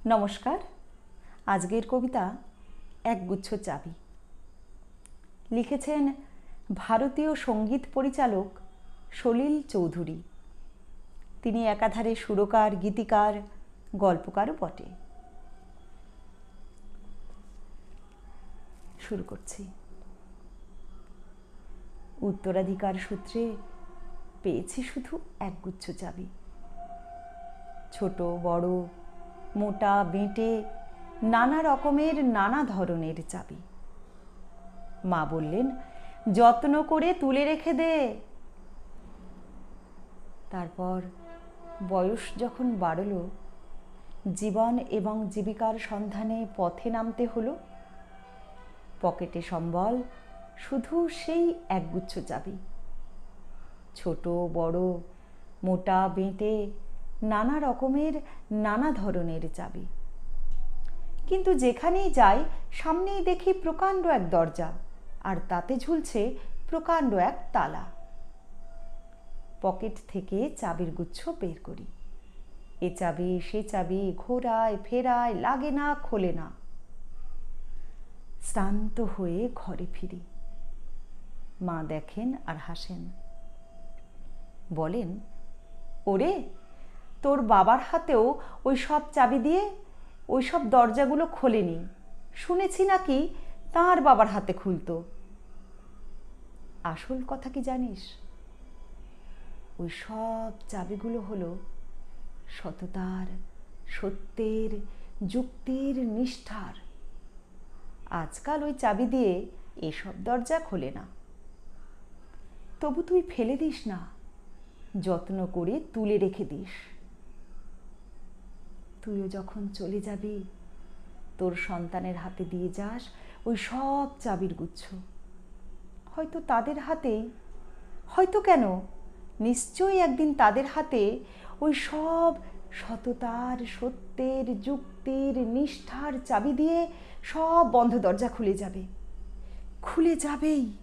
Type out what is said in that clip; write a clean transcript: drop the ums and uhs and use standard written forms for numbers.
নমস্কার। আজকের কবিতা একগুচ্ছ চাবি। লিখেছেন ভারতীয় সঙ্গীত পরিচালক সলিল চৌধুরী। তিনি একাধারে সুরকার, গীতিকার, গল্পকারও বটে। শুরু করছি। উত্তরাধিকার সূত্রে পেয়েছি শুধু একগুচ্ছ চাবি। ছোট বড়, মোটা বেঁটে, নানা রকমের নানা ধরনের চাবি। মা বললেন, যত্ন করে তুলে রেখে দে। তারপর বয়স যখন বাড়ল, জীবন এবং জীবিকার সন্ধানে পথে নামতে হলো। পকেটে সম্বল শুধু সেই একগুচ্ছ চাবি। ছোট বড়, মোটা বেঁটে, নানা রকমের নানা ধরনের চাবি। কিন্তু যেখানেই যাই সামনেই দেখি প্রকাণ্ড এক দরজা, আর তাতে ঝুলছে প্রকাণ্ড এক তালা। পকেট থেকে চাবির গুচ্ছ বের করি। এ চাবি সে চাবি, ঘোরায় ফেরায়, লাগে না, খোলে না। শ্রান্ত হয়ে ঘরে ফিরি। মা দেখেন আর হাসেন। বলেন, ওরে, তোর বাবার হাতেও ওই সব চাবি দিয়ে ওই সব দরজাগুলো খোলেনি। শুনেছি নাকি তাঁর বাবার হাতে খুলতো। আসল কথা কি জানিস? ওই সব চাবিগুলো হলো সততার, সত্যের, যুক্তির, নিষ্ঠার। আজকাল ওই চাবি দিয়ে এসব দরজা খোলে না। তবু তুই ফেলে দিস না, যত্ন করে তুলে রেখে দিস। তুইও যখন চলে যাবি, তোর সন্তানের হাতে দিয়ে যাস ওই সব চাবির গুচ্ছ। হয়তো তাদের হাতেই, হয়তো কেন, নিশ্চয়ই একদিন তাদের হাতে ওই সব সততার, সত্যের, যুক্তির, নিষ্ঠার চাবি দিয়ে সব বন্ধ দরজা খুলে যাবে। খুলে যাবেই।